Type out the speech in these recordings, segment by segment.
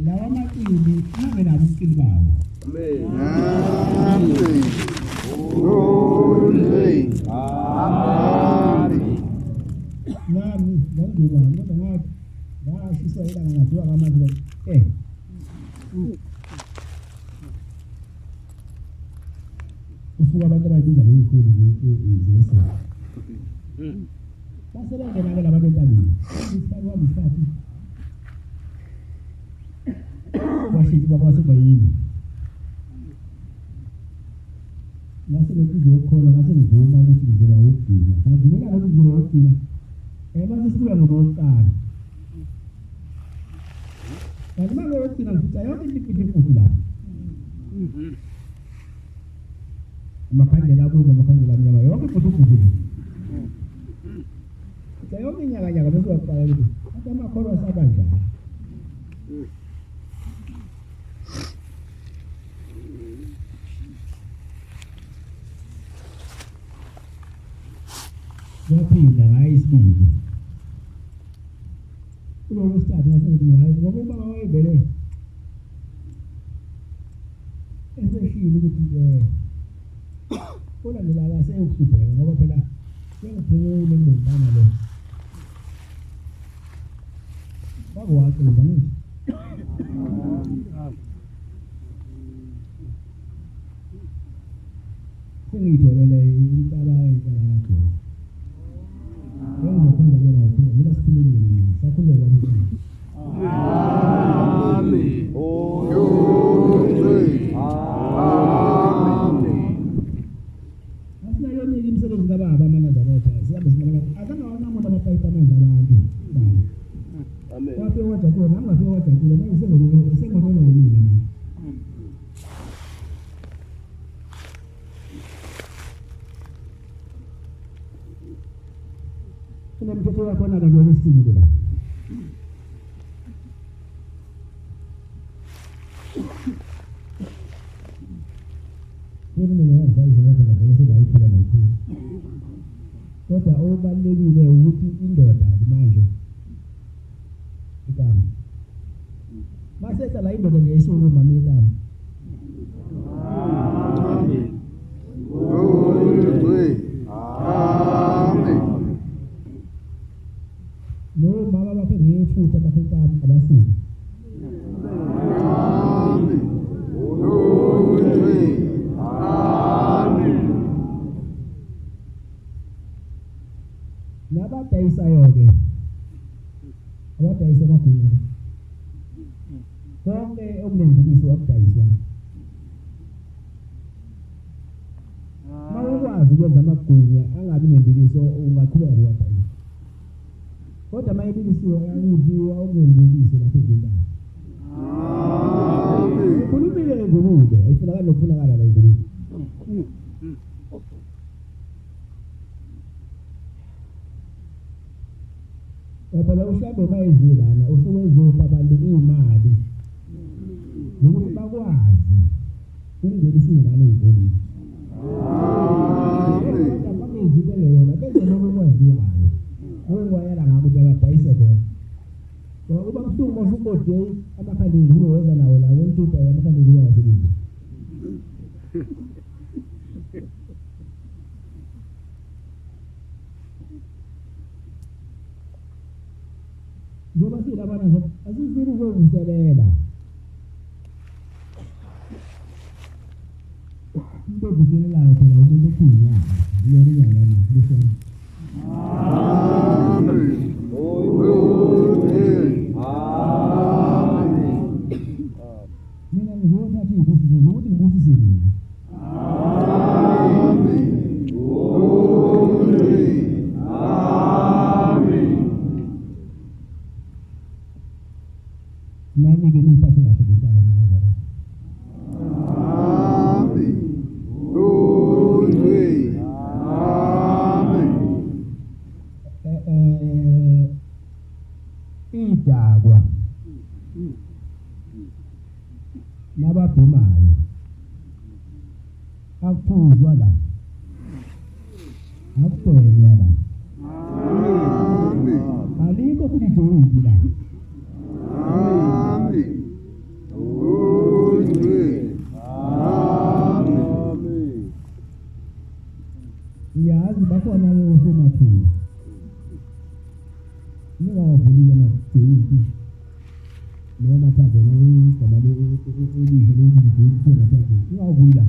lawa maqili abe nabo ubuqili bawo. Amen. Glory. Amen. Nami ngiba ngoba ngashisa ilanga ngathiwa kaMathi usuka abantu abayibiza ngeyikhulu zesa. Basebenza nabo labantu entabeni. Isifani wami isikhathi. Washithi baba wasebayini. Ngase ngizokholwa ngase ngivuma ukuthi ngizoba ukugcina. Ngivumela ukuthi ngizoba ukugcina. Mase sibuya ngokuqala. Kanti manje ukugcina ngithatha yonke into la. Amakhandlela akubo amakhandlela amnyama yonke futhi. Yonke inyaka bese waqala ukuthi athi amakholwa asabanjani. Yaphinda ngayisibili. Kulo wesithathu ngasengithi ngayi ngoba ubaba wayevele eseshilo ukuthi kodwa la seyukusubheka ngoba phela sengiphumule ngomntana lo. Bakwathi ngithi sengitholele intaba lakho. Ngizokhanda ke lapho ngoba sikhulumile sakhuluma ukuthi Amen. Glory. Amen. Asina yona imisebenzi kababa amaNazaretha siyabe sinabona akanawana umuntu abapayipa amanzi abantu. Amen. Wafe wajatula nami ngafe wajatula manje sengibona yini. Mtoto wako anaanza kusikia la. Mimi ninaanza hizo watu na hizo daifu na hizo. Kodwa obalekile ukuthi indoda manje. Ikama. Masesa la indoda ngiyisho mami ikama. Amen. Glory. Amen. No mama bakhe ngefuta bakhetha abasuku. Amen. Glory. Amen. Nabadayisayo ke. Abadayisa bagunya. Konke okunendibiso wakudayiswa. Mawukwazi ukwenza amagunya angabi nendibiso ungaqhubeka ukwadayisa. Kodwa mayibikisiwe ayuziwa okungendibiso lapha ezindaba. Amen. Kulumile ngikude ayifunakala nokufunakala la ezindaba. Phela ushabe bayizilana usuwezopha abantu imali. Ukuthi bakwazi ukungenisa ingane ezikoleni. Amen. Bakuzibele yona bese lokwaziwayo. Ngokwayela ngabo abadayise bona. Ngoba kusuka usukode amakhandeli uweza nawo la wonke amakhandeli uyawasebenza. Ngoba sila bana asizini ukusebenza. Into kuzinelayo phela umuntu okuya. Yena yena ngiyisho. Amen. Glory. Amen. Mina ngizothatha izinto zokuthi ngibusise nini. Amen. Glory. Amen. Nani ke niphathe kahle besaba naZareth. Amen. Glory. Amen. Idakwa nababhemayo akuzwa la akubhenywa la Amen. alikho futhi joyini la Amen. kakhulu. Ningawavuli amabheki noma mathathe igama elisha lokuthi mathathe. Ningawavuli la.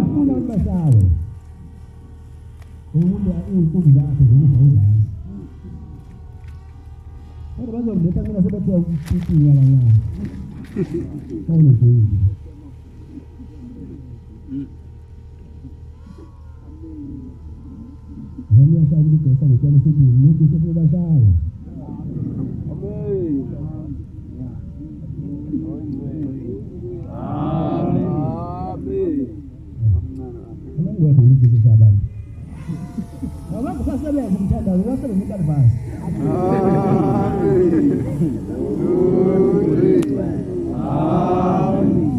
Ufuna ubasawe. Umuntu inkulu zakhe zokuvawuzayo. Kodwa bazongithatha mina sebethiwa ukuqiqinya kancane. Kawunobheki. Nami yashaya ukugesa ngokwana sokudla lokhu sekubashaya. Amen. Ngeke ngizise sabantu. Abantu basebenza umthandazo basebenza ikalivasi.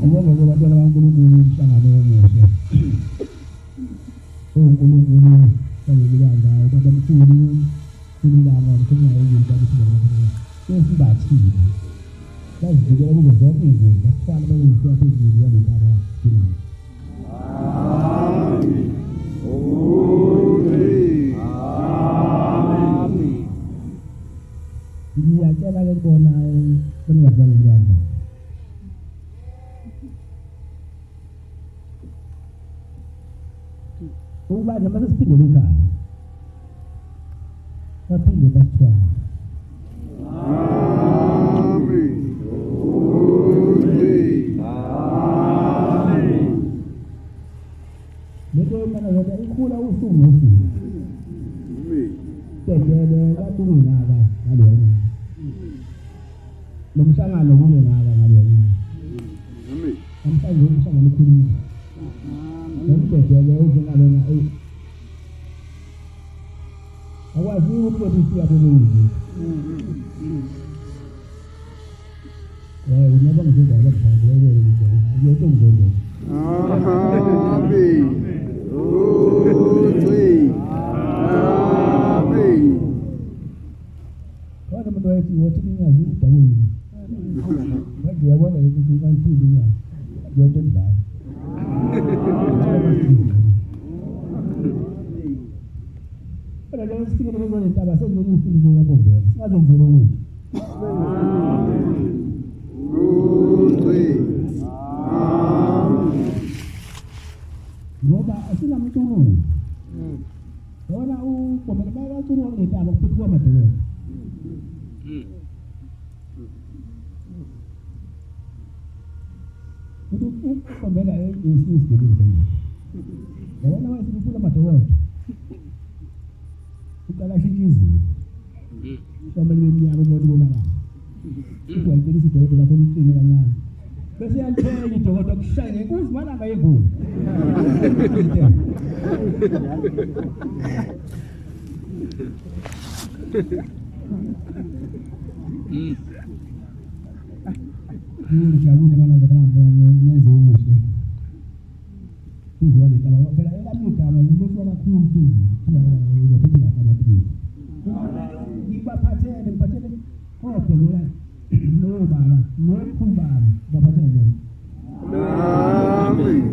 Ngoba bathola uNkulunkulu umhlangano omuhle. uNkulunkulu sanelanga babamkhulu kulilanga kuthina izinto abisizana sesibathile. Sazivikela kuzo zonke izinto asifana bayizwa phezulu yalentaba thina. Ngiyacela ke bona bengabalelanga. Uba noma sesiphinde ekhaya. Baphinde basithwala. Leto mana ngoba ikhula usuku nosuku. Tendele kaThungaka ngalona. Lomhlangano kungengaka ngalona. Amhlanje umhlangano ukhuluma. Ngomdedele uzingalona akwazi ukuthi siyabonga. Unyaba ngizoba ngaphandle kwento ngizonke. Amen. Kodwa umuntu wayethi wothi ningazi udawuni. Manje yabona ukuthi ukanthuli nya. Yonke ndaba. Kodwa lo sikele ngone intaba senzele umfilizo yabongela. Singazenzele ukuthi. Ngoba asinamculo. Yona ubomela bayaculo ngentaba kuphethe kwamadolo. Ukuthi ubomela isigibile. Yona wayesifuna amadolo. Uqala shikizi. Ubomela iminyaka umuntu bonakala. Ukwenzela isidolo lapho umcini kancane. Bese yalithela idokotela kushayine inkuzi malanga yevula. Ngijabule mana zakalanga neze umuhle. Uzwane kama phela elamigama ngizofuna kakhulu phezulu. Ngizophinda ngamaphili. Ngibaphathele kodwa ngoba no baba no kumbana baphathele. Amen.